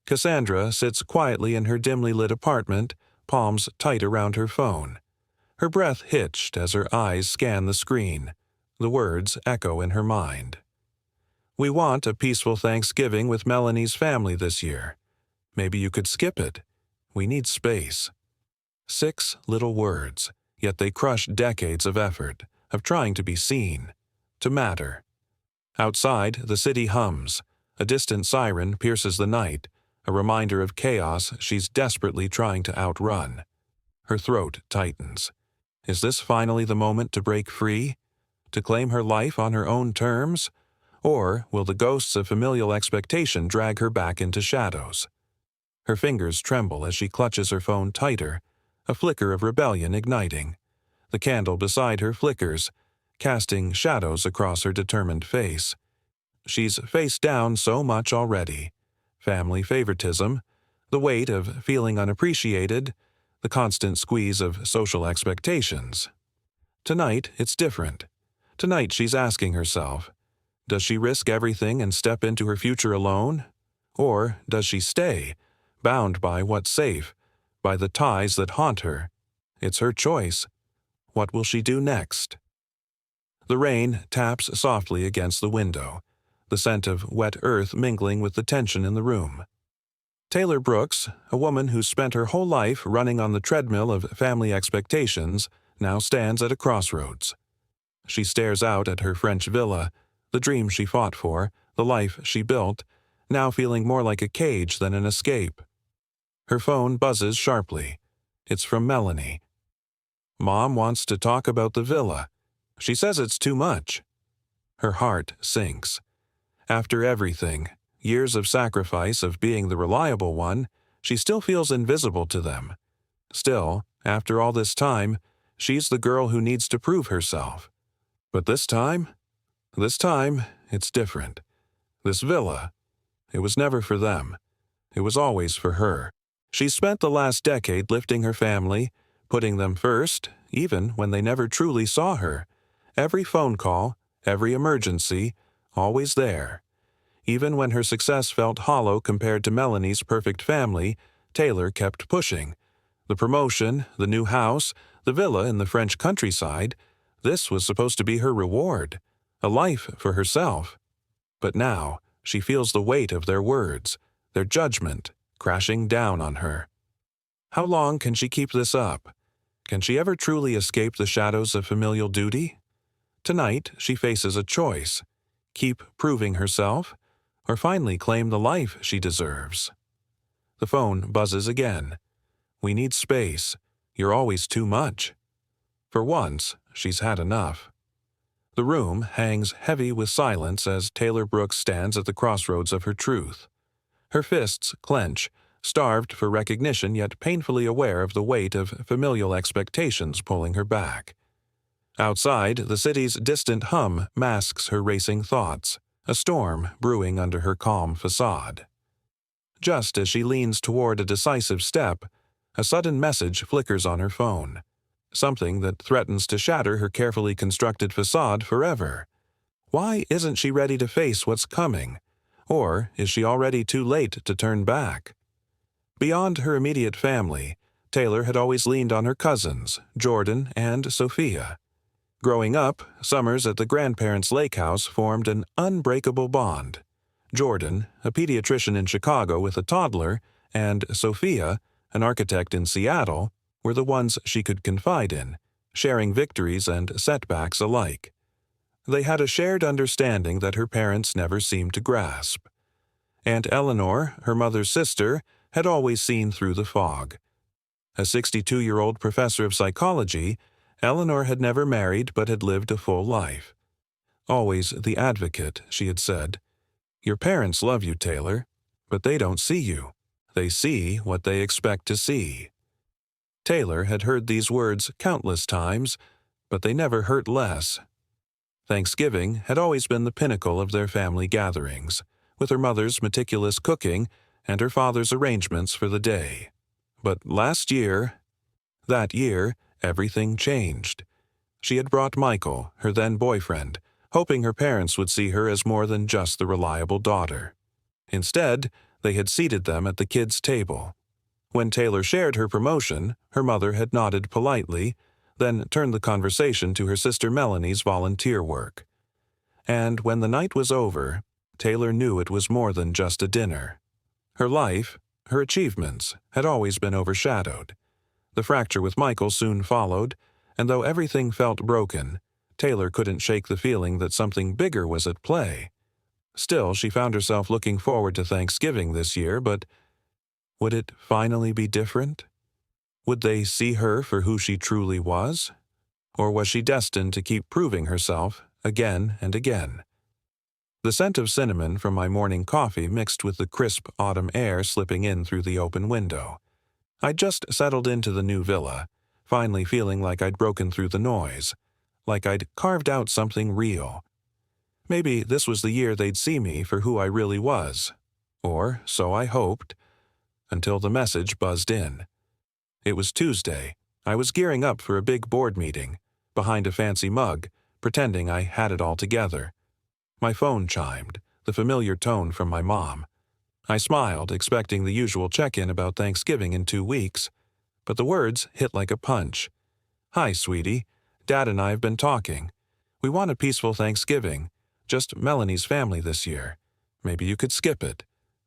Cassandra sits quietly in her dimly lit apartment, palms tight around her phone. Her breath hitched as her eyes scan the screen. The words echo in her mind. "We want a peaceful Thanksgiving with Melanie's family this year. Maybe you could skip it. We need space." 6 little words, yet they crush decades of effort, of trying to be seen, to matter. Outside, the city hums. A distant siren pierces the night, a reminder of chaos she's desperately trying to outrun. Her throat tightens. Is this finally the moment to break free? To claim her life on her own terms? Or will the ghosts of familial expectation drag her back into shadows? Her fingers tremble as she clutches her phone tighter, a flicker of rebellion igniting. The candle beside her flickers, casting shadows across her determined face. She's faced down so much already. Family favoritism, the weight of feeling unappreciated, the constant squeeze of social expectations. Tonight, it's different. Tonight, she's asking herself, does she risk everything and step into her future alone? Or does she stay, bound by what's safe, by the ties that haunt her? It's her choice. What will she do next? The rain taps softly against the window, the scent of wet earth mingling with the tension in the room. Taylor Brooks, a woman who's spent her whole life running on the treadmill of family expectations, now stands at a crossroads. She stares out at her French villa, the dream she fought for, the life she built, now feeling more like a cage than an escape. Her phone buzzes sharply. It's from Melanie. Mom wants to talk about the villa. She says it's too much. Her heart sinks. After everything, years of sacrifice of being the reliable one, she still feels invisible to them. Still, after all this time, she's the girl who needs to prove herself. But this time, it's different. This villa, it was never for them. It was always for her. She spent the last decade lifting her family, putting them first, even when they never truly saw her. Every phone call, every emergency, always there. Even when her success felt hollow compared to Melanie's perfect family, Taylor kept pushing. The promotion, the new house, the villa in the French countryside, this was supposed to be her reward, a life for herself. But now, she feels the weight of their words, their judgment, crashing down on her. How long can she keep this up? Can she ever truly escape the shadows of familial duty? Tonight, she faces a choice. Keep proving herself, or finally claim the life she deserves. The phone buzzes again. We need space. You're always too much. For once, she's had enough. The room hangs heavy with silence as Taylor Brooks stands at the crossroads of her truth. Her fists clench, starved for recognition yet painfully aware of the weight of familial expectations pulling her back. Outside, the city's distant hum masks her racing thoughts, a storm brewing under her calm facade. Just as she leans toward a decisive step, a sudden message flickers on her phone, something that threatens to shatter her carefully constructed facade forever. Why isn't she ready to face what's coming? Or is she already too late to turn back? Beyond her immediate family, Taylor had always leaned on her cousins, Jordan and Sophia. Growing up, summers at the grandparents' lake house formed an unbreakable bond. Jordan, a pediatrician in Chicago with a toddler, and Sophia, an architect in Seattle, were the ones she could confide in, sharing victories and setbacks alike. They had a shared understanding that her parents never seemed to grasp. Aunt Eleanor, her mother's sister, had always seen through the fog. A 62-year-old professor of psychology, Eleanor had never married but had lived a full life. Always the advocate, she had said. Your parents love you, Taylor, but they don't see you. They see what they expect to see. Taylor had heard these words countless times, but they never hurt less. Thanksgiving had always been the pinnacle of their family gatherings, with her mother's meticulous cooking and her father's arrangements for the day. But that year, everything changed. She had brought Michael, her then boyfriend, hoping her parents would see her as more than just the reliable daughter. Instead, They had seated them at the kids' table. When Taylor shared her promotion, her mother had nodded politely, then turned the conversation to her sister Melanie's volunteer work. And when the night was over, Taylor knew it was more than just a dinner. Her life, her achievements, had always been overshadowed. The fracture with Michael soon followed, and though everything felt broken, Taylor couldn't shake the feeling that something bigger was at play. Still, she found herself looking forward to Thanksgiving this year, but would it finally be different? Would they see her for who she truly was? Or was she destined to keep proving herself again and again? The scent of cinnamon from my morning coffee mixed with the crisp autumn air slipping in through the open window. I'd just settled into the new villa, finally feeling like I'd broken through the noise, like I'd carved out something real. Maybe this was the year they'd see me for who I really was. Or so I hoped, until the message buzzed in. It was Tuesday. I was gearing up for a big board meeting, behind a fancy mug, pretending I had it all together. My phone chimed, the familiar tone from my mom. I smiled, expecting the usual check-in about Thanksgiving in 2 weeks, but the words hit like a punch. "Hi, sweetie. Dad and I have been talking. We want a peaceful Thanksgiving, just Melanie's family this year. Maybe you could skip it.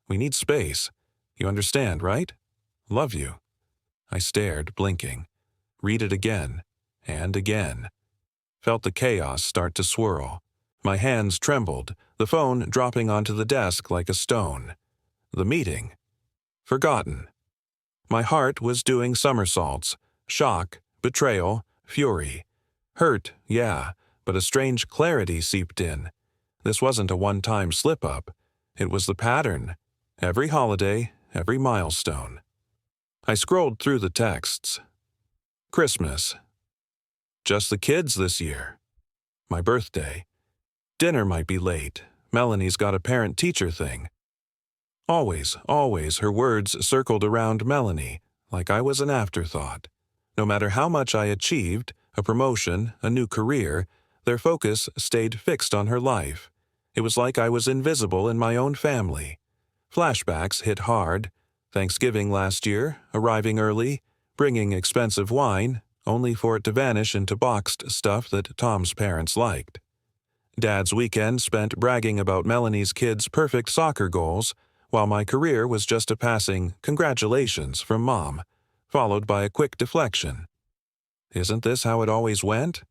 We need space. You understand, right? Love you." I stared, blinking. Read it again, and again. Felt the chaos start to swirl. My hands trembled, the phone dropping onto the desk like a stone. The meeting. Forgotten. My heart was doing somersaults. Shock, betrayal, fury. Hurt, yeah, but a strange clarity seeped in. This wasn't a one-time slip-up. It was the pattern. Every holiday, every milestone. I scrolled through the texts. Christmas. Just the kids this year. My birthday. Dinner might be late. Melanie's got a parent-teacher thing. Always her words circled around Melanie, like I was an afterthought. No matter how much I achieved, a promotion, a new career, their focus stayed fixed on her life. It was like I was invisible in my own family. Flashbacks hit hard. Thanksgiving last year, arriving early, bringing expensive wine, only for it to vanish into boxed stuff that Tom's parents liked. Dad's weekend spent bragging about Melanie's kids' perfect soccer goals, while my career was just a passing "congratulations" from Mom, followed by a quick deflection. Isn't this how it always went?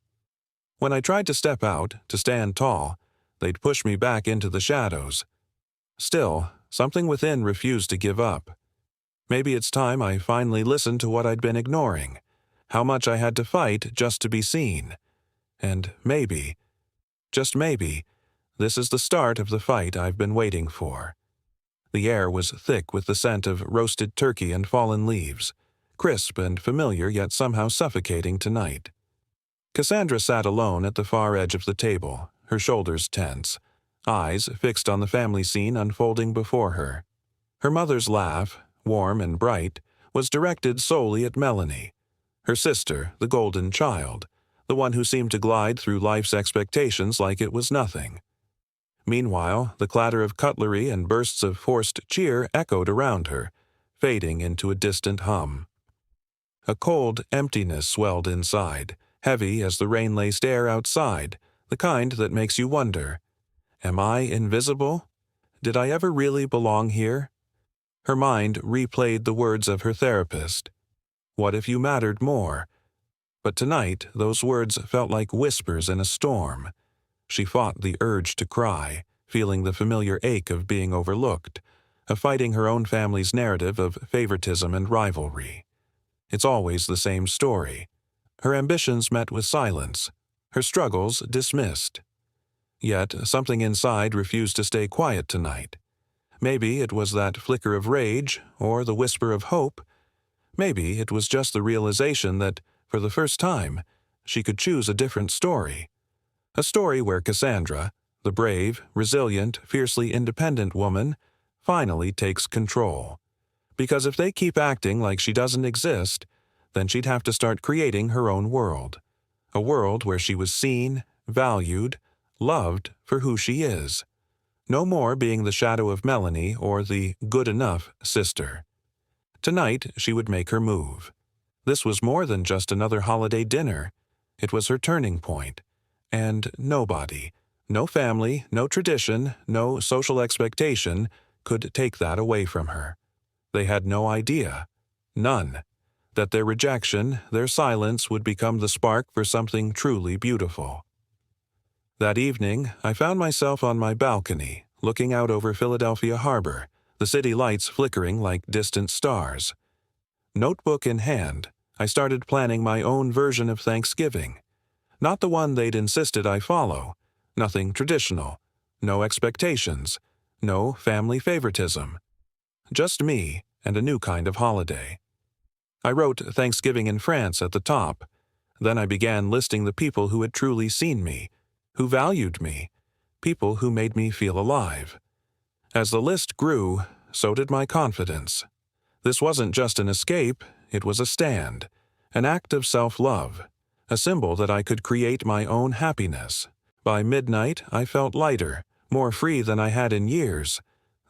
When I tried to step out, to stand tall, they'd push me back into the shadows. Still, something within refused to give up. Maybe it's time I finally listened to what I'd been ignoring, how much I had to fight just to be seen. And maybe, just maybe, this is the start of the fight I've been waiting for. The air was thick with the scent of roasted turkey and fallen leaves, crisp and familiar yet somehow suffocating tonight. Cassandra sat alone at the far edge of the table, her shoulders tense, eyes fixed on the family scene unfolding before her. Her mother's laugh, warm and bright, was directed solely at Melanie, her sister, the golden child, the one who seemed to glide through life's expectations like it was nothing. Meanwhile, the clatter of cutlery and bursts of forced cheer echoed around her, fading into a distant hum. A cold emptiness swelled inside, heavy as the rain-laced air outside, the kind that makes you wonder, am I invisible? Did I ever really belong here? Her mind replayed the words of her therapist. What if you mattered more? But tonight, those words felt like whispers in a storm. She fought the urge to cry, feeling the familiar ache of being overlooked, of fighting her own family's narrative of favoritism and rivalry. It's always the same story. Her ambitions met with silence, her struggles dismissed. Yet something inside refused to stay quiet tonight. Maybe it was that flicker of rage, or the whisper of hope. Maybe it was just the realization that, for the first time, she could choose a different story. A story where Cassandra, the brave, resilient, fiercely independent woman, finally takes control. Because if they keep acting like she doesn't exist, then she'd have to start creating her own world. A world where she was seen, valued, loved for who she is. no more being the shadow of Melanie or the good-enough sister. Tonight she would make her move. This was more than just another holiday dinner. It was her turning point. And nobody, no family, no tradition, no social expectation could take that away from her. They had no idea, none, that their rejection, their silence would become the spark for something truly beautiful. That evening, I found myself on my balcony, looking out over Philadelphia Harbor, the city lights flickering like distant stars. Notebook in hand, I started planning my own version of Thanksgiving. Not the one they'd insisted I follow. Nothing traditional. No expectations. No family favoritism. Just me and a new kind of holiday. I wrote Thanksgiving in France at the top. Then I began listing the people who had truly seen me, who valued me, people who made me feel alive. As the list grew, so did my confidence. This wasn't just an escape, it was a stand, an act of self-love, a symbol that I could create my own happiness. By midnight, I felt lighter, more free than I had in years.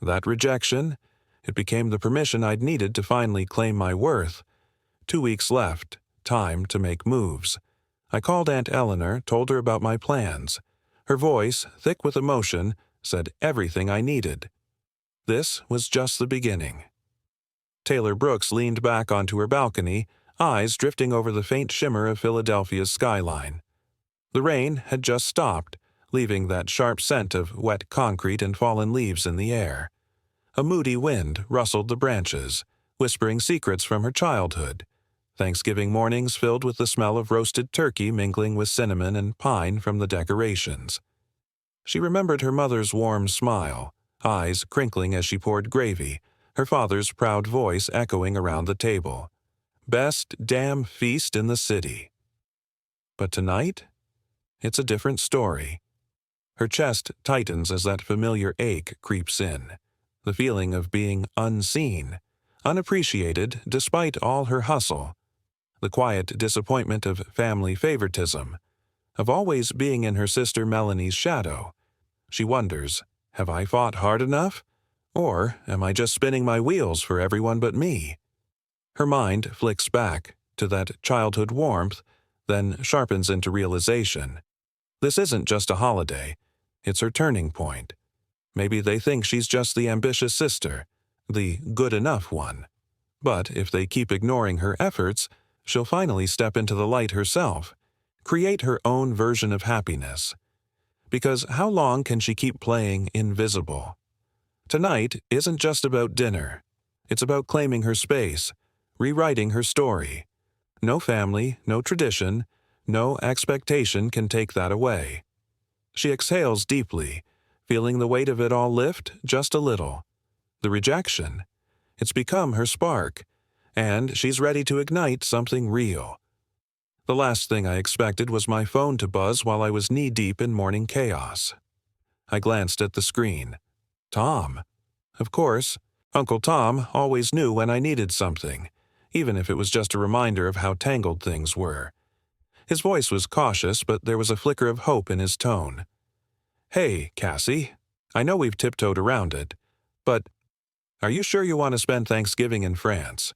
That rejection, it became the permission I'd needed to finally claim my worth. 2 weeks left, time to make moves. I called Aunt Eleanor, told her about my plans. Her voice, thick with emotion, said everything I needed. This was just the beginning. Taylor Brooks leaned back onto her balcony, eyes drifting over the faint shimmer of Philadelphia's skyline. The rain had just stopped, leaving that sharp scent of wet concrete and fallen leaves in the air. A moody wind rustled the branches, whispering secrets from her childhood. Thanksgiving mornings filled with the smell of roasted turkey mingling with cinnamon and pine from the decorations. She remembered her mother's warm smile, eyes crinkling as she poured gravy, her father's proud voice echoing around the table. Best damn feast in the city. But tonight, it's a different story. Her chest tightens as that familiar ache creeps in, the feeling of being unseen, unappreciated despite all her hustle, the quiet disappointment of family favoritism, of always being in her sister Melanie's shadow. She wonders, have I fought hard enough? Or am I just spinning my wheels for everyone but me? Her mind flicks back to that childhood warmth, then sharpens into realization. This isn't just a holiday. It's her turning point. Maybe they think she's just the ambitious sister, the good enough one. But if they keep ignoring her efforts, she'll finally step into the light herself, create her own version of happiness. Because how long can she keep playing invisible? Tonight isn't just about dinner. It's about claiming her space, rewriting her story. No family, no tradition, no expectation can take that away. She exhales deeply, feeling the weight of it all lift just a little. The rejection, it's become her spark, and she's ready to ignite something real. The last thing I expected was my phone to buzz while I was knee-deep in morning chaos. I glanced at the screen. Tom. Of course, Uncle Tom always knew when I needed something, even if it was just a reminder of how tangled things were. His voice was cautious, but there was a flicker of hope in his tone. Hey, Cassie, I know we've tiptoed around it, but are you sure you want to spend Thanksgiving in France?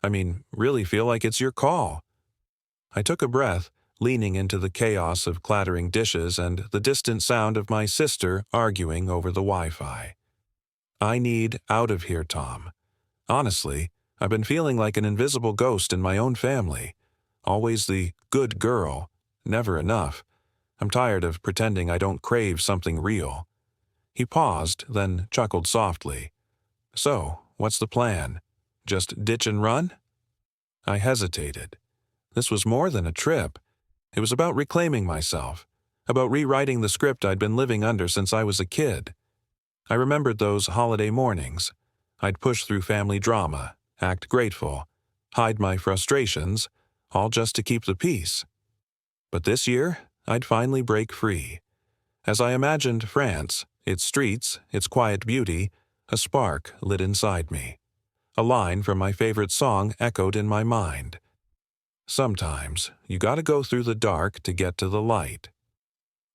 I mean, really feel like it's your call. I took a breath, leaning into the chaos of clattering dishes and the distant sound of my sister arguing over the Wi-Fi. I need out of here, Tom. Honestly, I've been feeling like an invisible ghost in my own family. Always the good girl, never enough. I'm tired of pretending I don't crave something real. He paused, then chuckled softly. So, what's the plan? Just ditch and run? I hesitated. This was more than a trip. It was about reclaiming myself, about rewriting the script I'd been living under since I was a kid. I remembered those holiday mornings. I'd push through family drama, act grateful, hide my frustrations, all just to keep the peace. But this year, I'd finally break free. As I imagined France, its streets, its quiet beauty, a spark lit inside me. A line from my favorite song echoed in my mind. Sometimes, you gotta go through the dark to get to the light.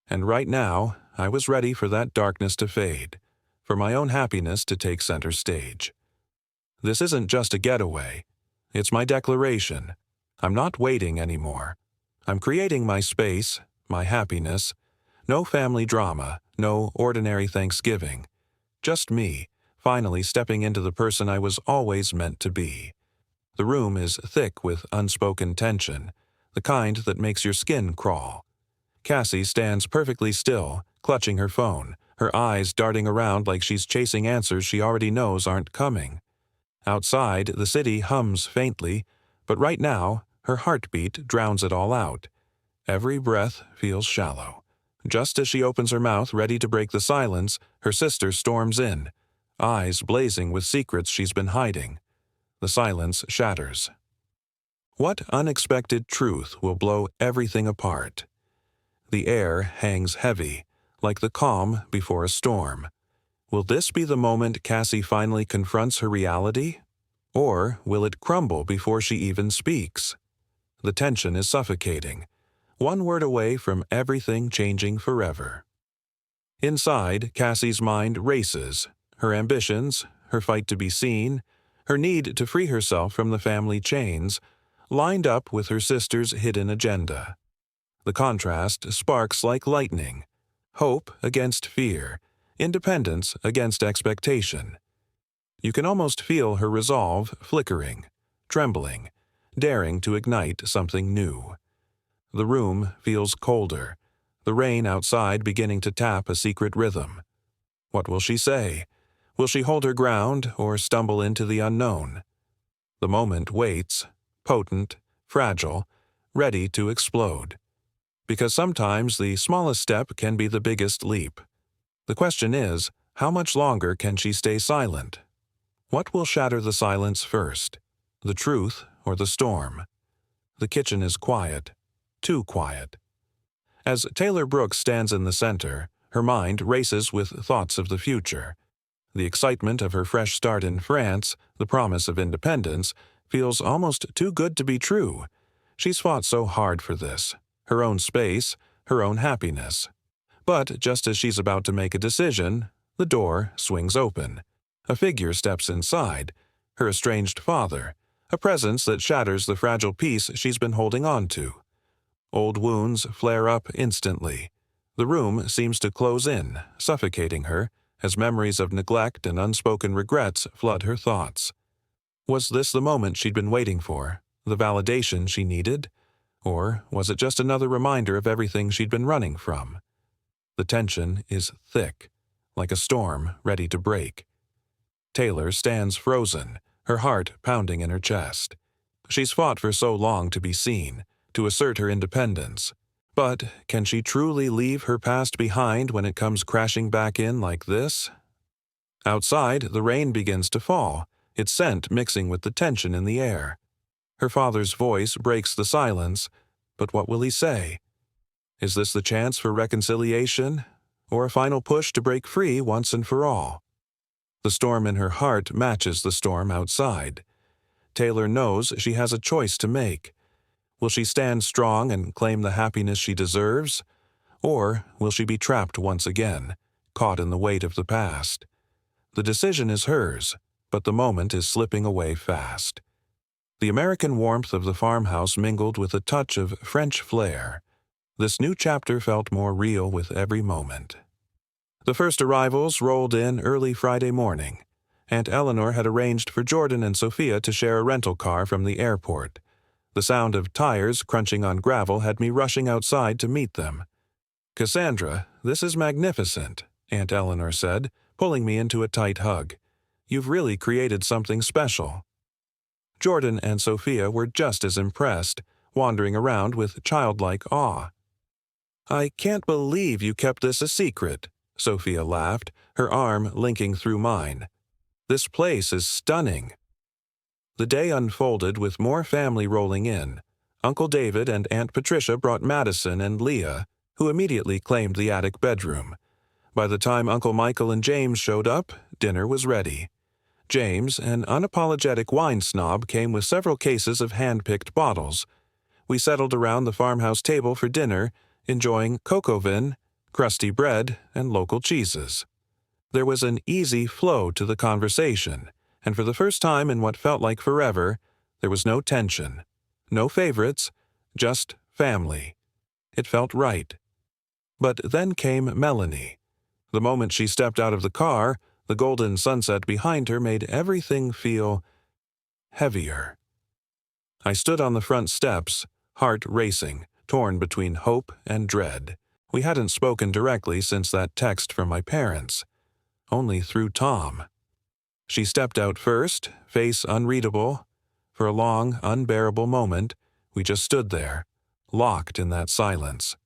And right now, I was ready for that darkness to fade, for my own happiness to take center stage. This isn't just a getaway. It's my declaration. I'm not waiting anymore. I'm creating my space, my happiness. No family drama, no ordinary Thanksgiving. Just me, finally stepping into the person I was always meant to be. The room is thick with unspoken tension, the kind that makes your skin crawl. Cassie stands perfectly still, clutching her phone, her eyes darting around like she's chasing answers she already knows aren't coming. Outside, the city hums faintly, but right now, her heartbeat drowns it all out. Every breath feels shallow. Just as she opens her mouth ready to break the silence, her sister storms in, eyes blazing with secrets she's been hiding. The silence shatters. What unexpected truth will blow everything apart? The air hangs heavy, like the calm before a storm. Will this be the moment Cassie finally confronts her reality? Or will it crumble before she even speaks? The tension is suffocating, one word away from everything changing forever. Inside, Cassie's mind races, her ambitions, her fight to be seen, her need to free herself from the family chains, lined up with her sister's hidden agenda. The contrast sparks like lightning. Hope against fear, independence against expectation. You can almost feel her resolve flickering, trembling, daring to ignite something new. The room feels colder, the rain outside beginning to tap a secret rhythm. What will she say? Will she hold her ground or stumble into the unknown? The moment waits, potent, fragile, ready to explode. Because sometimes the smallest step can be the biggest leap. The question is, how much longer can she stay silent? What will shatter the silence first, the truth or the storm? The kitchen is quiet, too quiet. As Taylor Brooks stands in the center, her mind races with thoughts of the future. The excitement of her fresh start in France, the promise of independence, feels almost too good to be true. She's fought so hard for this. Her own space, her own happiness. But just as she's about to make a decision, the door swings open. A figure steps inside, her estranged father, a presence that shatters the fragile peace she's been holding on to. Old wounds flare up instantly. The room seems to close in, suffocating her, as memories of neglect and unspoken regrets flood her thoughts. Was this the moment she'd been waiting for, the validation she needed? Or was it just another reminder of everything she'd been running from? The tension is thick, like a storm ready to break. Taylor stands frozen, her heart pounding in her chest. She's fought for so long to be seen, to assert her independence. But can she truly leave her past behind when it comes crashing back in like this? Outside, the rain begins to fall, its scent mixing with the tension in the air. Her father's voice breaks the silence, but what will he say? Is this the chance for reconciliation, or a final push to break free once and for all? The storm in her heart matches the storm outside. Taylor knows she has a choice to make. Will she stand strong and claim the happiness she deserves? Or will she be trapped once again, caught in the weight of the past? The decision is hers, but the moment is slipping away fast. The American warmth of the farmhouse mingled with a touch of French flair. This new chapter felt more real with every moment. The first arrivals rolled in early Friday morning. Aunt Eleanor had arranged for Jordan and Sophia to share a rental car from the airport. The sound of tires crunching on gravel had me rushing outside to meet them. "Cassandra, this is magnificent," Aunt Eleanor said, pulling me into a tight hug. "You've really created something special." Jordan and Sophia were just as impressed, wandering around with childlike awe. "I can't believe you kept this a secret," Sophia laughed, her arm linking through mine. "This place is stunning." The day unfolded with more family rolling in. Uncle David and Aunt Patricia brought Madison and Leah, who immediately claimed the attic bedroom. By the time Uncle Michael and James showed up, dinner was ready. James, an unapologetic wine snob, came with several cases of hand-picked bottles. We settled around the farmhouse table for dinner, enjoying cocoa vin, crusty bread, and local cheeses. There was an easy flow to the conversation, and for the first time in what felt like forever, there was no tension. No favorites, just family. It felt right. But then came Melanie. The moment she stepped out of the car, the golden sunset behind her made everything feel heavier. I stood on the front steps, heart racing, torn between hope and dread. We hadn't spoken directly since that text from my parents, only through Tom. She stepped out first, face unreadable. For a long, unbearable moment, we just stood there, locked in that silence.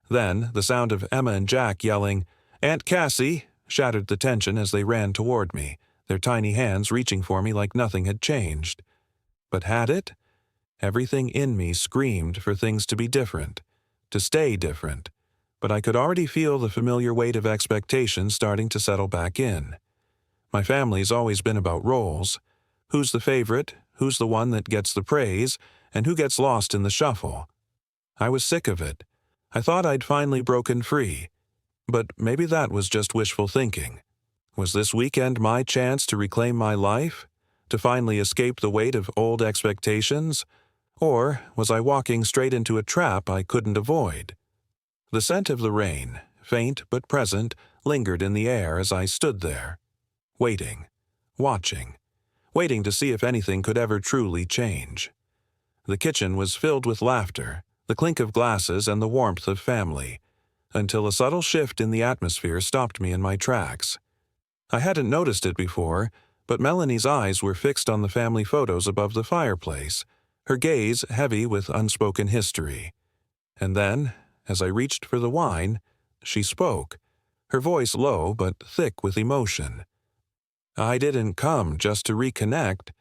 Then, the sound of Emma and Jack yelling, "Aunt Cassie!" shattered the tension as they ran toward me, their tiny hands reaching for me like nothing had changed. But had it? Everything in me screamed for things to be different, to stay different, but I could already feel the familiar weight of expectation starting to settle back in. My family's always been about roles. Who's the favorite, who's the one that gets the praise, and who gets lost in the shuffle. I was sick of it. I thought I'd finally broken free. But maybe that was just wishful thinking. Was this weekend my chance to reclaim my life? To finally escape the weight of old expectations? Or was I walking straight into a trap I couldn't avoid? The scent of the rain, faint but present, lingered in the air as I stood there, waiting, watching, waiting to see if anything could ever truly change. The kitchen was filled with laughter, the clink of glasses and the warmth of family, until a subtle shift in the atmosphere stopped me in my tracks. I hadn't noticed it before, but Melanie's eyes were fixed on the family photos above the fireplace, her gaze heavy with unspoken history. And then, as I reached for the wine, she spoke, her voice low but thick with emotion. "I didn't come just to reconnect.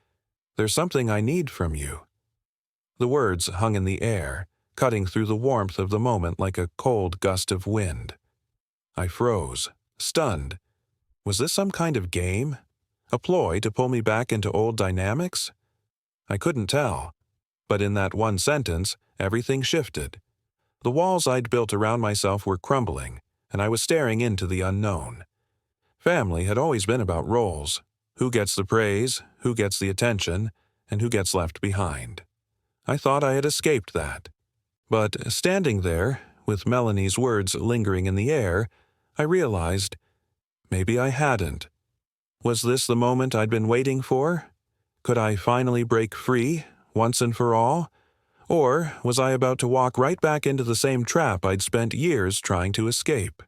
There's something I need from you." The words hung in the air, cutting through the warmth of the moment like a cold gust of wind. I froze, stunned. Was this some kind of game? A ploy to pull me back into old dynamics? I couldn't tell. But in that one sentence, everything shifted. The walls I'd built around myself were crumbling, and I was staring into the unknown. Family had always been about roles. Who gets the praise, who gets the attention, and who gets left behind. I thought I had escaped that. But standing there, with Melanie's words lingering in the air, I realized maybe I hadn't. Was this the moment I'd been waiting for? Could I finally break free, once and for all? Or was I about to walk right back into the same trap I'd spent years trying to escape?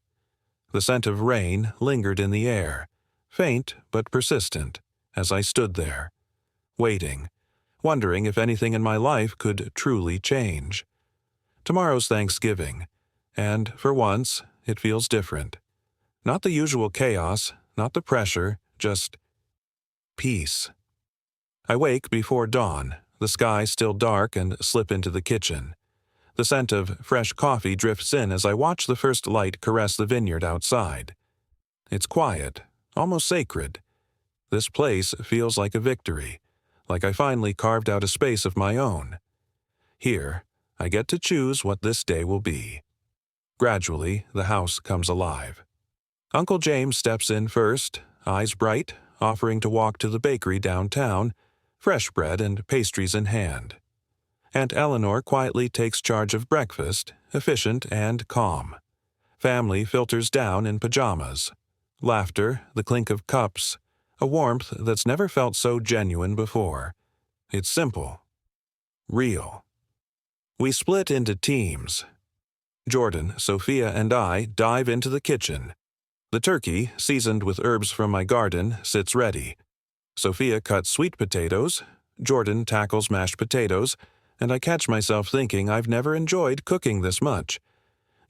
The scent of rain lingered in the air, faint but persistent, as I stood there, waiting, wondering if anything in my life could truly change. Tomorrow's Thanksgiving, and for once, it feels different. Not the usual chaos, not the pressure, just peace. I wake before dawn, the sky still dark, and slip into the kitchen. The scent of fresh coffee drifts in as I watch the first light caress the vineyard outside. It's quiet, almost sacred. This place feels like a victory, like I finally carved out a space of my own. Here, I get to choose what this day will be. Gradually, the house comes alive. Uncle James steps in first, eyes bright, offering to walk to the bakery downtown, fresh bread and pastries in hand. Aunt Eleanor quietly takes charge of breakfast, efficient and calm. Family filters down in pajamas. Laughter, the clink of cups, a warmth that's never felt so genuine before. It's simple. Real. We split into teams. Jordan, Sophia, and I dive into the kitchen. The turkey, seasoned with herbs from my garden, sits ready. Sophia cuts sweet potatoes, Jordan tackles mashed potatoes, and I catch myself thinking I've never enjoyed cooking this much.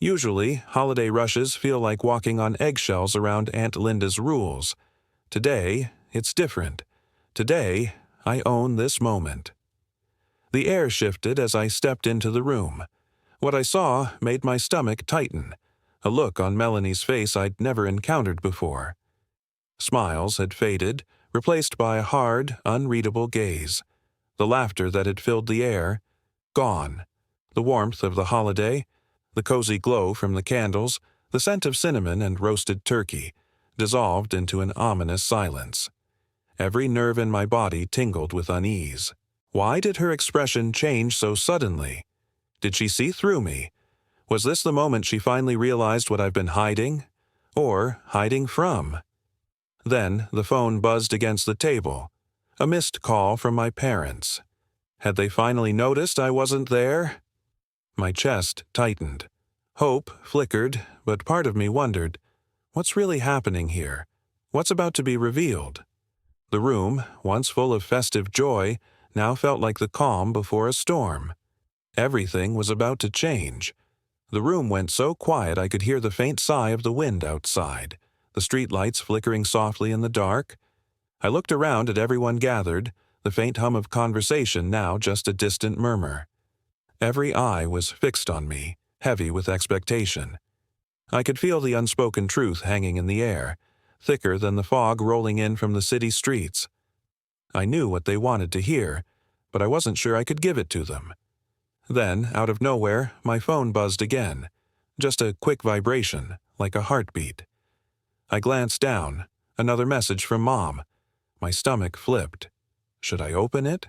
Usually, holiday rushes feel like walking on eggshells around Aunt Linda's rules. Today, it's different. Today, I own this moment. The air shifted as I stepped into the room. What I saw made my stomach tighten, a look on Melanie's face I'd never encountered before. Smiles had faded, replaced by a hard, unreadable gaze. The laughter that had filled the air, gone. The warmth of the holiday, the cozy glow from the candles, the scent of cinnamon and roasted turkey, dissolved into an ominous silence. Every nerve in my body tingled with unease. Why did her expression change so suddenly? Did she see through me? Was this the moment she finally realized what I've been hiding? Or hiding from? Then the phone buzzed against the table. A missed call from my parents. Had they finally noticed I wasn't there? My chest tightened. Hope flickered, but part of me wondered, what's really happening here? What's about to be revealed? The room, once full of festive joy, now felt like the calm before a storm. Everything was about to change. The room went so quiet I could hear the faint sigh of the wind outside, the streetlights flickering softly in the dark. I looked around at everyone gathered, the faint hum of conversation now just a distant murmur. Every eye was fixed on me, heavy with expectation. I could feel the unspoken truth hanging in the air, thicker than the fog rolling in from the city streets. I knew what they wanted to hear, but I wasn't sure I could give it to them. Then, out of nowhere, my phone buzzed again. Just a quick vibration, like a heartbeat. I glanced down. Another message from Mom. My stomach flipped. Should I open it?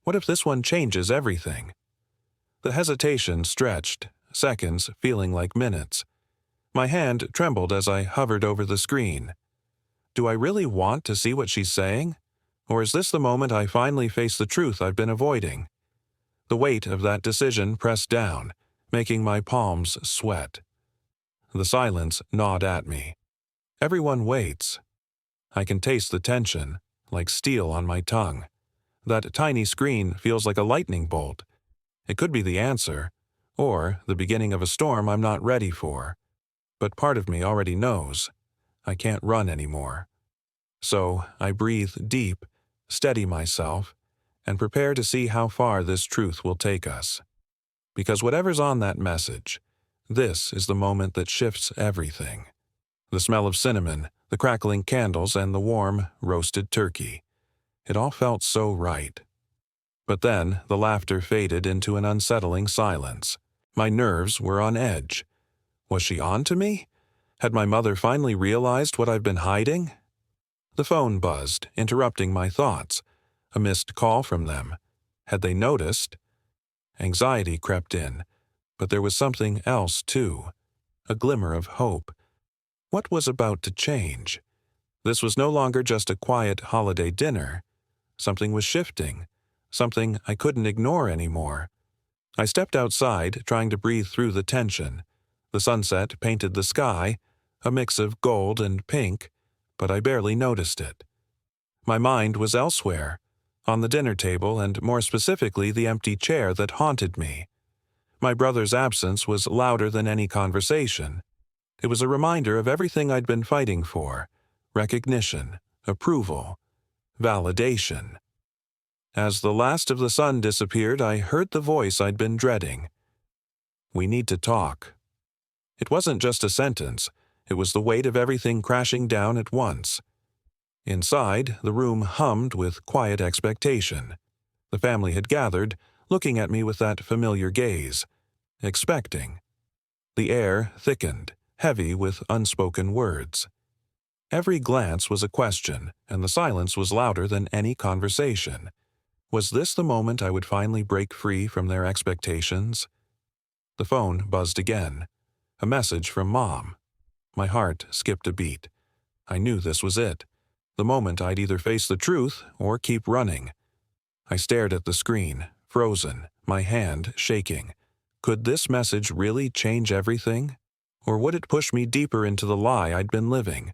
What if this one changes everything? The hesitation stretched, seconds feeling like minutes. My hand trembled as I hovered over the screen. Do I really want to see what she's saying? Or is this the moment I finally face the truth I've been avoiding? The weight of that decision pressed down, making my palms sweat. The silence gnawed at me. Everyone waits. I can taste the tension, like steel on my tongue. That tiny screen feels like a lightning bolt. It could be the answer, or the beginning of a storm I'm not ready for. But part of me already knows. I can't run anymore. So I breathe deep, steady myself, and prepare to see how far this truth will take us. Because whatever's on that message, this is the moment that shifts everything. The smell of cinnamon, the crackling candles, and the warm, roasted turkey. It all felt so right. But then the laughter faded into an unsettling silence. My nerves were on edge. Was she on to me? Had my mother finally realized what I've been hiding? The phone buzzed, interrupting my thoughts. A missed call from them. Had they noticed? Anxiety crept in, but there was something else too. A glimmer of hope. What was about to change? This was no longer just a quiet holiday dinner. Something was shifting. Something I couldn't ignore anymore. I stepped outside, trying to breathe through the tension. The sunset painted the sky, a mix of gold and pink, but I barely noticed it. My mind was elsewhere, on the dinner table and more specifically the empty chair that haunted me. My brother's absence was louder than any conversation. It was a reminder of everything I'd been fighting for: recognition, approval, validation. As the last of the sun disappeared, I heard the voice I'd been dreading. We need to talk. It wasn't just a sentence. It was the weight of everything crashing down at once. Inside, the room hummed with quiet expectation. The family had gathered, looking at me with that familiar gaze, expecting. The air thickened, heavy with unspoken words. Every glance was a question, and the silence was louder than any conversation. Was this the moment I would finally break free from their expectations? The phone buzzed again. A message from Mom. My heart skipped a beat. I knew this was it. The moment I'd either face the truth or keep running. I stared at the screen, frozen, my hand shaking. Could this message really change everything? Or would it push me deeper into the lie I'd been living?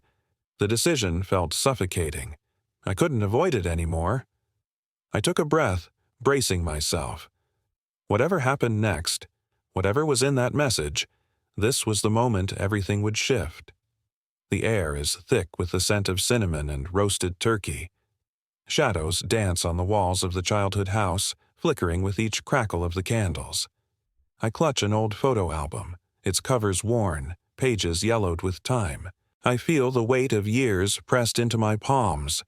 The decision felt suffocating. I couldn't avoid it anymore. I took a breath, bracing myself. Whatever happened next, whatever was in that message, this was the moment everything would shift. The air is thick with the scent of cinnamon and roasted turkey. Shadows dance on the walls of the childhood house, flickering with each crackle of the candles. I clutch an old photo album, its covers worn, pages yellowed with time. I feel the weight of years pressed into my palms.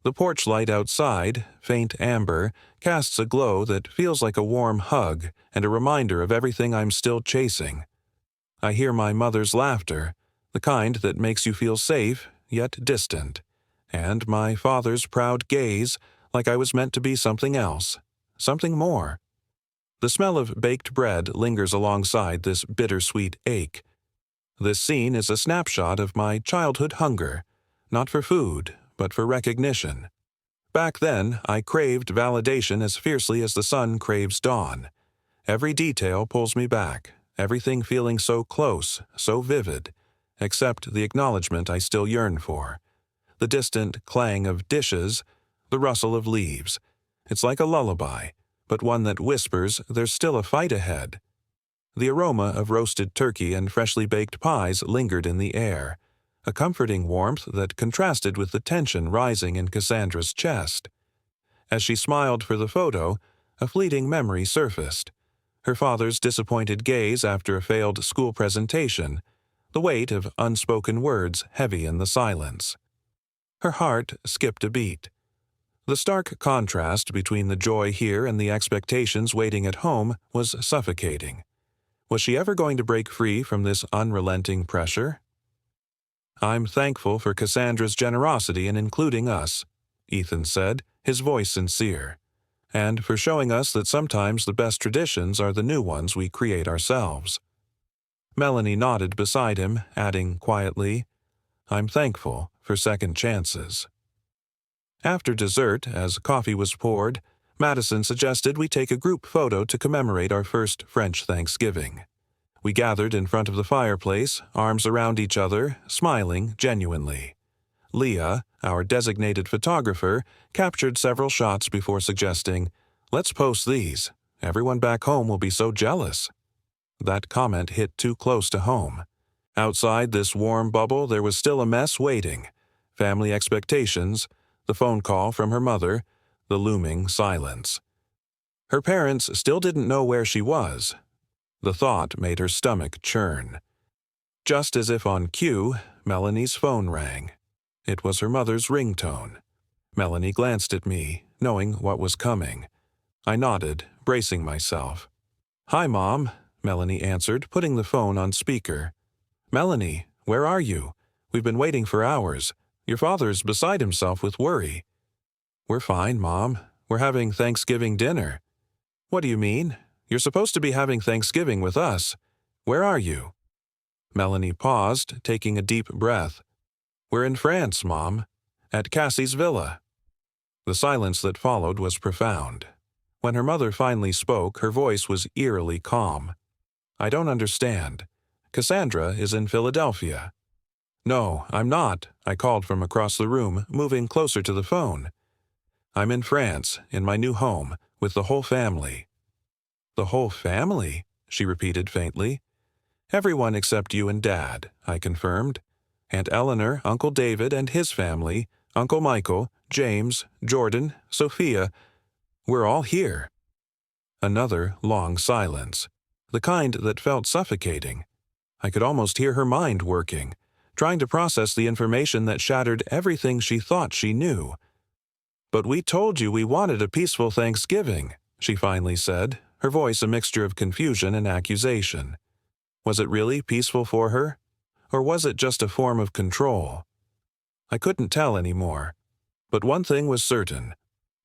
The porch light outside, faint amber, casts a glow that feels like a warm hug and a reminder of everything I'm still chasing. I hear my mother's laughter, the kind that makes you feel safe yet distant, and my father's proud gaze like I was meant to be something else, something more. The smell of baked bread lingers alongside this bittersweet ache. This scene is a snapshot of my childhood hunger, not for food, but for recognition. Back then, I craved validation as fiercely as the sun craves dawn. Every detail pulls me back, everything feeling so close, so vivid, except the acknowledgement I still yearn for. The distant clang of dishes, the rustle of leaves. It's like a lullaby, but one that whispers there's still a fight ahead. The aroma of roasted turkey and freshly baked pies lingered in the air, a comforting warmth that contrasted with the tension rising in Cassandra's chest. As she smiled for the photo, a fleeting memory surfaced. Her father's disappointed gaze after a failed school presentation, the weight of unspoken words heavy in the silence. Her heart skipped a beat. The stark contrast between the joy here and the expectations waiting at home was suffocating. Was she ever going to break free from this unrelenting pressure? "I'm thankful for Cassandra's generosity in including us," Ethan said, his voice sincere, "and for showing us that sometimes the best traditions are the new ones we create ourselves." Melanie nodded beside him, adding quietly, "I'm thankful for second chances." After dessert, as coffee was poured, Madison suggested we take a group photo to commemorate our first French Thanksgiving. We gathered in front of the fireplace, arms around each other, smiling genuinely. Leah, our designated photographer, captured several shots before suggesting, "Let's post these. Everyone back home will be so jealous." That comment hit too close to home. Outside this warm bubble, there was still a mess waiting. Family expectations, the phone call from her mother, the looming silence. Her parents still didn't know where she was. The thought made her stomach churn. Just as if on cue, Melanie's phone rang. It was her mother's ringtone. Melanie glanced at me, knowing what was coming. I nodded, bracing myself. "Hi, Mom," Melanie answered, putting the phone on speaker. "Melanie, where are you? We've been waiting for hours. Your father's beside himself with worry." "We're fine, Mom. We're having Thanksgiving dinner." "What do you mean? You're supposed to be having Thanksgiving with us. Where are you?" Melanie paused, taking a deep breath. "We're in France, Mom. At Cassie's villa." The silence that followed was profound. When her mother finally spoke, her voice was eerily calm. "I don't understand. Cassandra is in Philadelphia." "No, I'm not," I called from across the room, moving closer to the phone. "I'm in France, in my new home, with the whole family." "The whole family?" she repeated faintly. "Everyone except you and Dad," I confirmed. "Aunt Eleanor, Uncle David and his family, Uncle Michael, James, Jordan, Sophia, we're all here." Another long silence, the kind that felt suffocating. I could almost hear her mind working, trying to process the information that shattered everything she thought she knew. "But we told you we wanted a peaceful Thanksgiving," she finally said, her voice a mixture of confusion and accusation. Was it really peaceful for her? Or was it just a form of control? I couldn't tell anymore. But one thing was certain.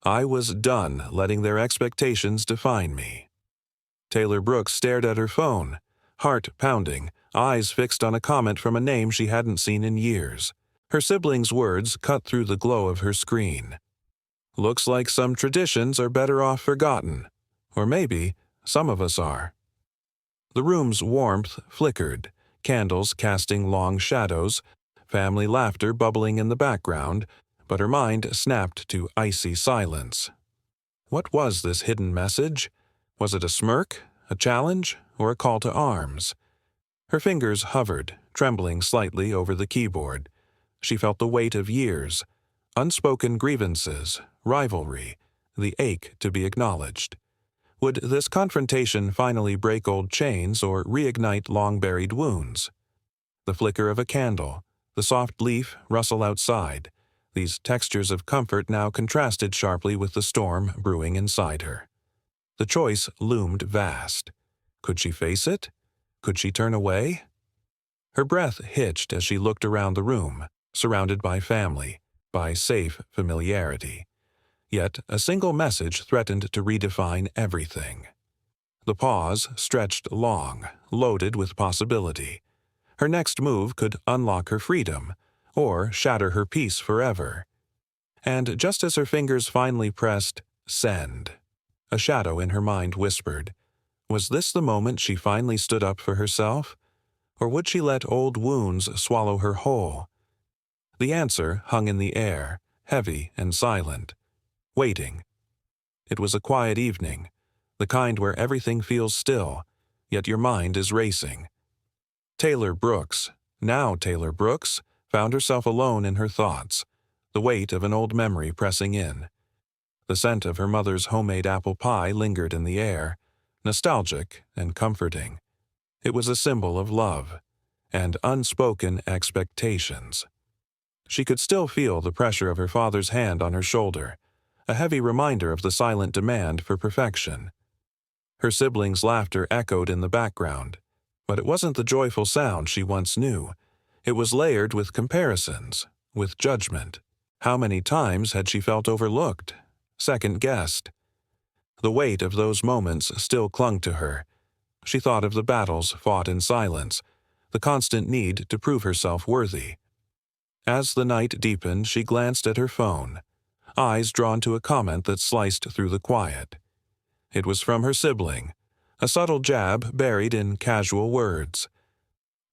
I was done letting their expectations define me. Taylor Brooks stared at her phone, heart pounding, eyes fixed on a comment from a name she hadn't seen in years. Her siblings' words cut through the glow of her screen. "Looks like some traditions are better off forgotten. Or maybe some of us are." The room's warmth flickered, candles casting long shadows, family laughter bubbling in the background, but her mind snapped to icy silence. What was this hidden message? Was it a smirk, a challenge, or a call to arms? Her fingers hovered, trembling slightly over the keyboard. She felt the weight of years, unspoken grievances, rivalry, the ache to be acknowledged. Would this confrontation finally break old chains or reignite long-buried wounds? The flicker of a candle, the soft leaf rustle outside, these textures of comfort now contrasted sharply with the storm brewing inside her. The choice loomed vast. Could she face it? Could she turn away? Her breath hitched as she looked around the room. surrounded by family, by safe familiarity. Yet a single message threatened to redefine everything. The pause stretched long, loaded with possibility. Her next move could unlock her freedom, or shatter her peace forever. And just as her fingers finally pressed send, a shadow in her mind whispered, was this the moment she finally stood up for herself? Or would she let old wounds swallow her whole? The answer hung in the air, heavy and silent, waiting. It was a quiet evening, the kind where everything feels still, yet your mind is racing. Taylor Brooks, now Taylor Brooks, found herself alone in her thoughts, the weight of an old memory pressing in. The scent of her mother's homemade apple pie lingered in the air, nostalgic and comforting. It was a symbol of love and unspoken expectations. She could still feel the pressure of her father's hand on her shoulder, a heavy reminder of the silent demand for perfection. Her siblings' laughter echoed in the background, but it wasn't the joyful sound she once knew. It was layered with comparisons, with judgment. How many times had she felt overlooked, second-guessed? The weight of those moments still clung to her. She thought of the battles fought in silence, the constant need to prove herself worthy. As the night deepened, she glanced at her phone, eyes drawn to a comment that sliced through the quiet. It was from her sibling, a subtle jab buried in casual words.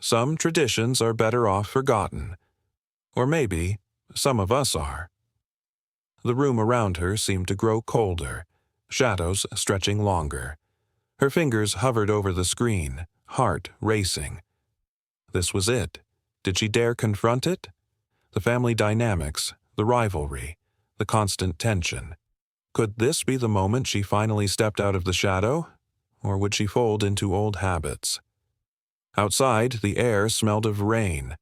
Some traditions are better off forgotten. Or maybe some of us are. The room around her seemed to grow colder, shadows stretching longer. Her fingers hovered over the screen, heart racing. This was it. Did she dare confront it? The family dynamics, the rivalry, the constant tension. Could this be the moment she finally stepped out of the shadow? Or would she fold into old habits? Outside, the air smelled of rain.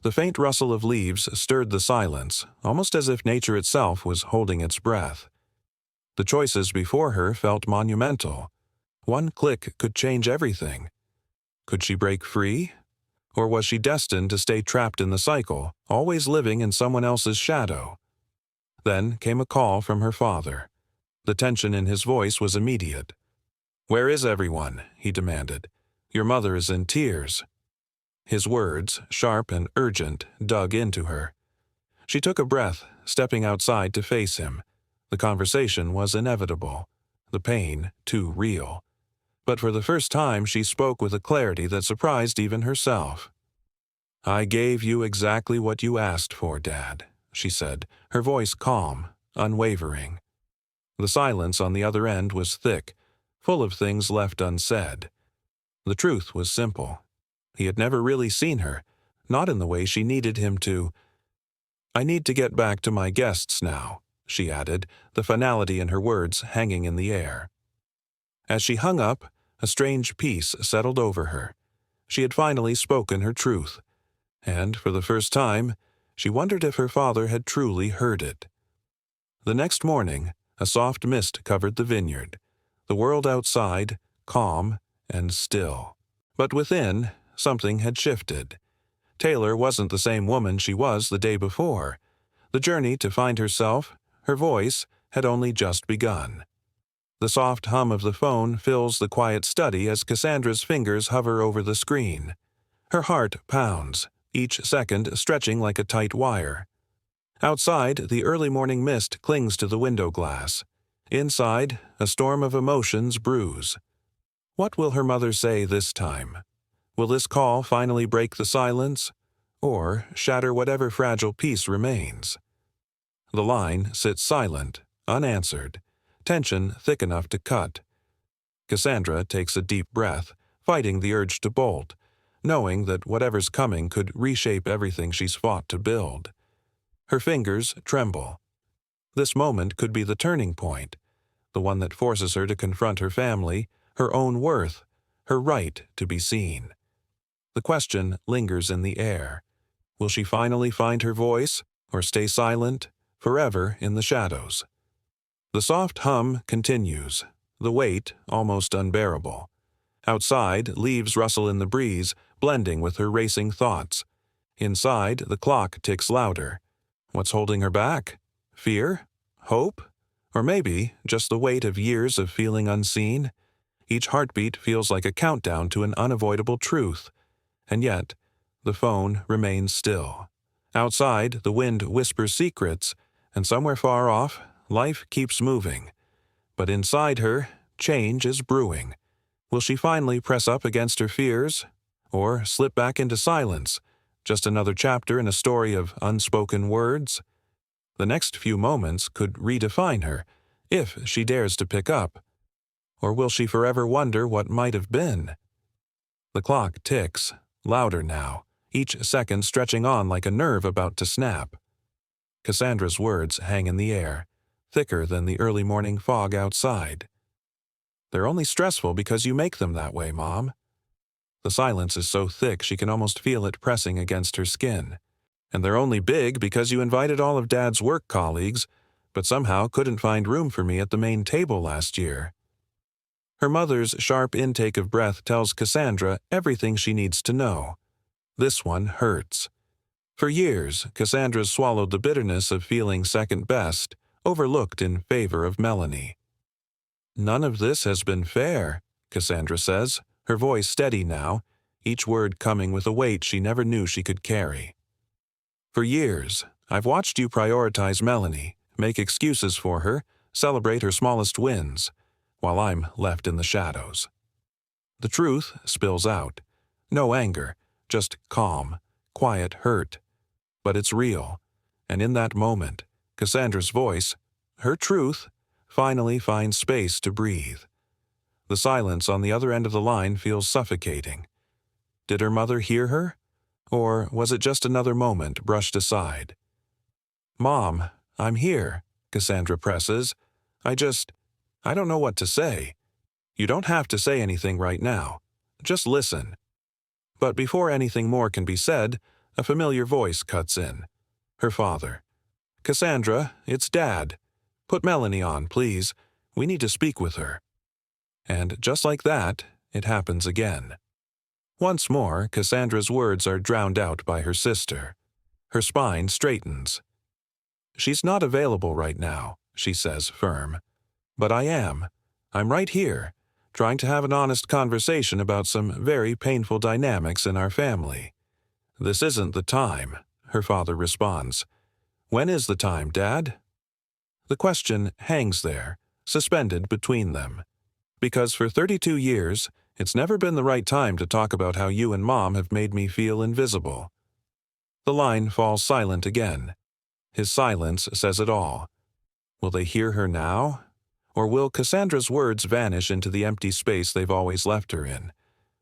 The faint rustle of leaves stirred the silence, almost as if nature itself was holding its breath. The choices before her felt monumental. One click could change everything. Could she break free? Or was she destined to stay trapped in the cycle, always living in someone else's shadow? Then came a call from her father. The tension in his voice was immediate. "Where is everyone?" he demanded. "Your mother is in tears." His words, sharp and urgent, dug into her. She took a breath, stepping outside to face him. The conversation was inevitable, the pain too real. But for the first time she spoke with a clarity that surprised even herself. "I gave you exactly what you asked for, Dad," she said, her voice calm, unwavering. The silence on the other end was thick, full of things left unsaid. The truth was simple. He had never really seen her, not in the way she needed him to. "I need to get back to my guests now," she added, the finality in her words hanging in the air. As she hung up, a strange peace settled over her. She had finally spoken her truth, and for the first time, she wondered if her father had truly heard it. The next morning, a soft mist covered the vineyard, the world outside calm and still. But within, something had shifted. Taylor wasn't the same woman she was the day before. The journey to find herself, her voice, had only just begun. The soft hum of the phone fills the quiet study as Cassandra's fingers hover over the screen. Her heart pounds, each second stretching like a tight wire. Outside, the early morning mist clings to the window glass. Inside, a storm of emotions brews. What will her mother say this time? Will this call finally break the silence, or shatter whatever fragile peace remains? The line sits silent, unanswered, tension thick enough to cut. Cassandra takes a deep breath, fighting the urge to bolt, knowing that whatever's coming could reshape everything she's fought to build. Her fingers tremble. This moment could be the turning point, the one that forces her to confront her family, her own worth, her right to be seen. The question lingers in the air. Will she finally find her voice, or stay silent, forever in the shadows? The soft hum continues, the weight almost unbearable. Outside, leaves rustle in the breeze, blending with her racing thoughts. Inside, the clock ticks louder. What's holding her back? Fear? Hope? Or maybe just the weight of years of feeling unseen? Each heartbeat feels like a countdown to an unavoidable truth. And yet, the phone remains still. Outside, the wind whispers secrets, and somewhere far off, life keeps moving. But inside her, change is brewing. Will she finally press up against her fears? Or slip back into silence? Just another chapter in a story of unspoken words? The next few moments could redefine her, if she dares to pick up. Or will she forever wonder what might have been? The clock ticks, louder now, each second stretching on like a nerve about to snap. Cassandra's words hang in the air, thicker than the early morning fog outside. They're only stressful because you make them that way, Mom. The silence is so thick she can almost feel it pressing against her skin. And they're only big because you invited all of Dad's work colleagues, but somehow couldn't find room for me at the main table last year. Her mother's sharp intake of breath tells Cassandra everything she needs to know. This one hurts. For years, Cassandra's swallowed the bitterness of feeling second best, overlooked in favor of Melanie. None of this has been fair, Cassandra says, her voice steady now, each word coming with a weight she never knew she could carry. For years, I've watched you prioritize Melanie, make excuses for her, celebrate her smallest wins, while I'm left in the shadows. The truth spills out. No anger, just calm, quiet hurt. But it's real, and in that moment, Cassandra's voice, her truth, finally finds space to breathe. The silence on the other end of the line feels suffocating. Did her mother hear her? Or was it just another moment brushed aside? Mom, I'm here, Cassandra presses. I don't know what to say. You don't have to say anything right now. Just listen. But before anything more can be said, a familiar voice cuts in. Her father. Cassandra, it's Dad. Put Melanie on, please. We need to speak with her. And just like that, it happens again. Once more, Cassandra's words are drowned out by her sister. Her spine straightens. She's not available right now, she says, firm. But I am. I'm right here, trying to have an honest conversation about some very painful dynamics in our family. This isn't the time, her father responds. When is the time, Dad? The question hangs there, suspended between them. Because for 32 years, it's never been the right time to talk about how you and Mom have made me feel invisible. The line falls silent again. His silence says it all. Will they hear her now? Or will Cassandra's words vanish into the empty space they've always left her in?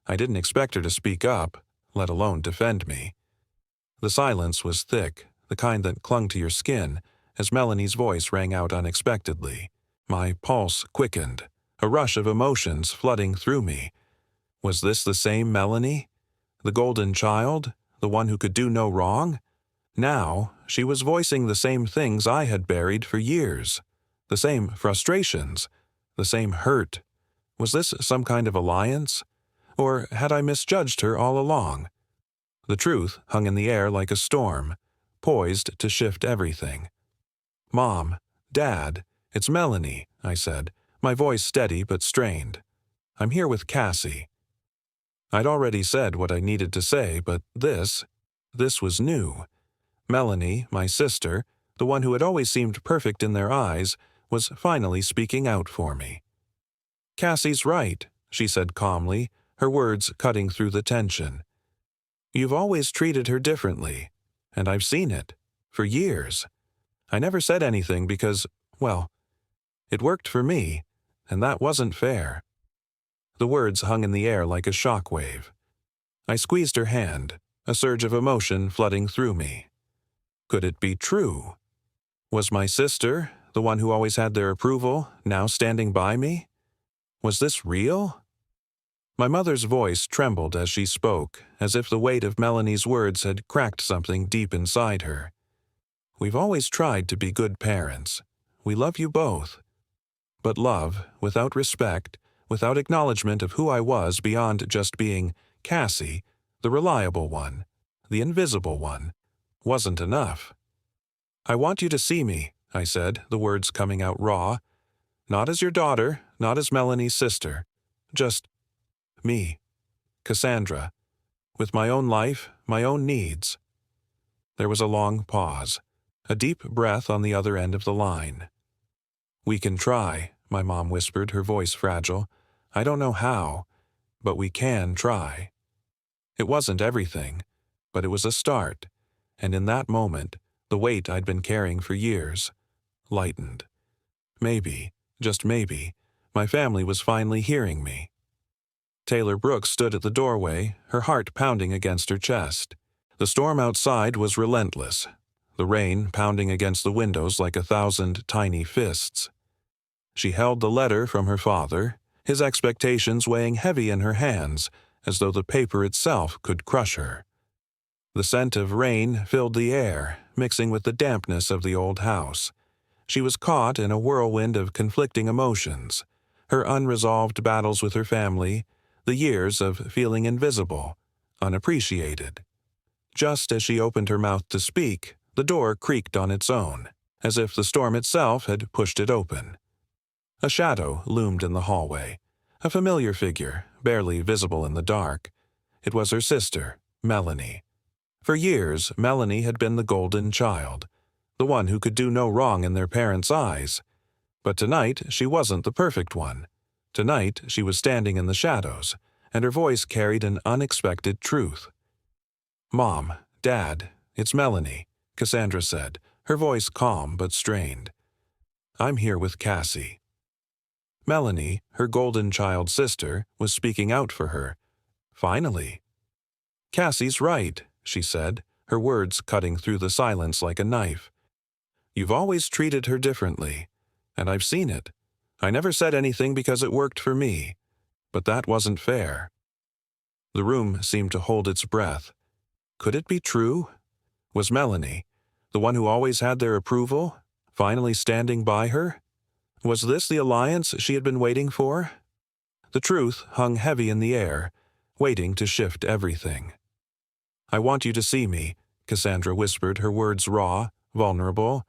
I didn't expect her to speak up, let alone defend me. The silence was thick, the kind that clung to your skin, as Melanie's voice rang out unexpectedly. My pulse quickened, a rush of emotions flooding through me. Was this the same Melanie? The golden child? The one who could do no wrong? Now, she was voicing the same things I had buried for years. The same frustrations. The same hurt. Was this some kind of alliance? Or had I misjudged her all along? The truth hung in the air like a storm, poised to shift everything. Mom, Dad, it's Melanie, I said, my voice steady but strained. I'm here with Cassie. I'd already said what I needed to say, but this was new. Melanie, my sister, the one who had always seemed perfect in their eyes, was finally speaking out for me. Cassie's right, she said calmly, her words cutting through the tension. You've always treated her differently, and I've seen it, for years. I never said anything because, well, it worked for me, and that wasn't fair. The words hung in the air like a shockwave. I squeezed her hand, a surge of emotion flooding through me. Could it be true? Was my sister, the one who always had their approval, now standing by me? Was this real? My mother's voice trembled as she spoke, as if the weight of Melanie's words had cracked something deep inside her. We've always tried to be good parents. We love you both. But love, without respect, without acknowledgement of who I was beyond just being Cassie, the reliable one, the invisible one, wasn't enough. "I want you to see me," I said, the words coming out raw. "Not as your daughter, not as Melanie's sister. Just me, Cassandra, with my own life, my own needs." There was a long pause, a deep breath on the other end of the line. "We can try," my mom whispered, her voice fragile. "I don't know how, but we can try." It wasn't everything, but it was a start, and in that moment, the weight I'd been carrying for years lightened. Maybe, just maybe, my family was finally hearing me. Taylor Brooks stood at the doorway, her heart pounding against her chest. The storm outside was relentless, the rain pounding against the windows like 1,000 tiny fists. She held the letter from her father, his expectations weighing heavy in her hands, as though the paper itself could crush her. The scent of rain filled the air, mixing with the dampness of the old house. She was caught in a whirlwind of conflicting emotions, her unresolved battles with her family, the years of feeling invisible, unappreciated. Just as she opened her mouth to speak, the door creaked on its own, as if the storm itself had pushed it open. A shadow loomed in the hallway, a familiar figure, barely visible in the dark. It was her sister, Melanie. For years, Melanie had been the golden child, the one who could do no wrong in their parents' eyes. But tonight, she wasn't the perfect one. Tonight, she was standing in the shadows, and her voice carried an unexpected truth. "Mom, Dad, it's Melanie," Cassandra said, her voice calm but strained. "I'm here with Cassie." Melanie, her golden child sister, was speaking out for her. Finally. "Cassie's right," she said, her words cutting through the silence like a knife. "You've always treated her differently, and I've seen it. I never said anything because it worked for me, but that wasn't fair." The room seemed to hold its breath. Could it be true? Was Melanie, the one who always had their approval, finally standing by her? Was this the alliance she had been waiting for? The truth hung heavy in the air, waiting to shift everything. "I want you to see me," Cassandra whispered, her words raw, vulnerable.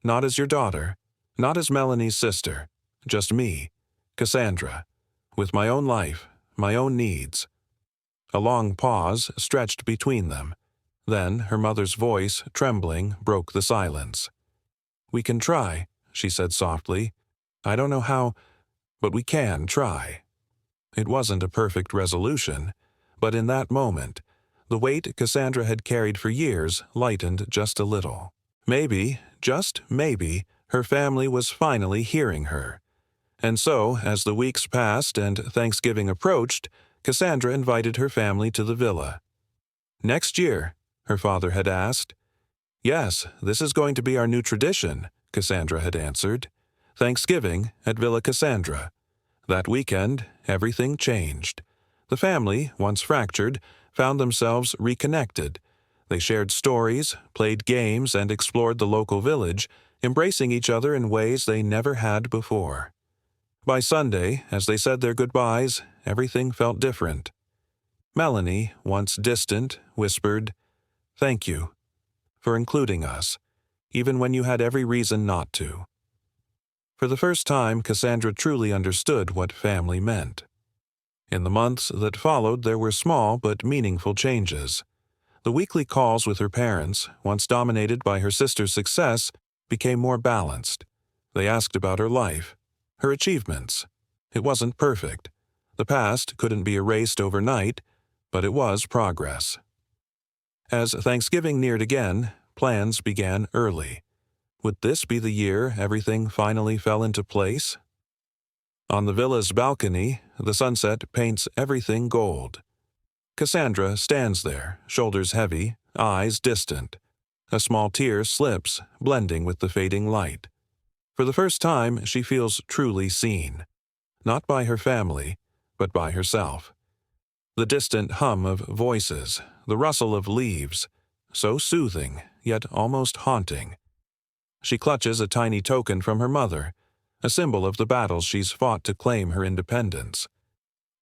"Not as your daughter, not as Melanie's sister, just me, Cassandra, with my own life, my own needs." A long pause stretched between them. Then her mother's voice, trembling, broke the silence. "We can try," she said softly. "I don't know how, but we can try." It wasn't a perfect resolution, but in that moment, the weight Cassandra had carried for years lightened just a little. Maybe, just maybe, her family was finally hearing her. And so, as the weeks passed and Thanksgiving approached, Cassandra invited her family to the villa. "Next year?" her father had asked. "Yes, this is going to be our new tradition," Cassandra had answered. Thanksgiving at Villa Cassandra. That weekend, everything changed. The family, once fractured, found themselves reconnected. They shared stories, played games, and explored the local village, embracing each other in ways they never had before. By Sunday, as they said their goodbyes, everything felt different. Melanie, once distant, whispered, "Thank you for including us, even when you had every reason not to." For the first time, Cassandra truly understood what family meant. In the months that followed, there were small but meaningful changes. The weekly calls with her parents, once dominated by her sister's success, became more balanced. They asked about her life, her achievements. It wasn't perfect. The past couldn't be erased overnight, but it was progress. As Thanksgiving neared again, plans began early. Would this be the year everything finally fell into place? On the villa's balcony, the sunset paints everything gold. Cassandra stands there, shoulders heavy, eyes distant. A small tear slips, blending with the fading light. For the first time, she feels truly seen. Not by her family, but by herself. The distant hum of voices, the rustle of leaves, so soothing, yet almost haunting. She clutches a tiny token from her mother, a symbol of the battles she's fought to claim her independence.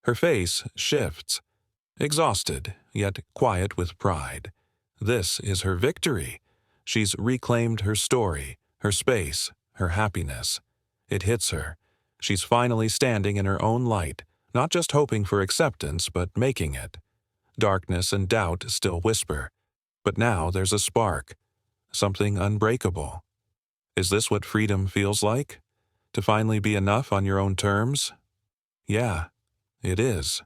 Her face shifts, exhausted, yet quiet with pride. This is her victory. She's reclaimed her story, her space, her happiness. It hits her. She's finally standing in her own light, not just hoping for acceptance, but making it. Darkness and doubt still whisper, but now there's a spark, something unbreakable. Is this what freedom feels like? To finally be enough on your own terms? Yeah, it is.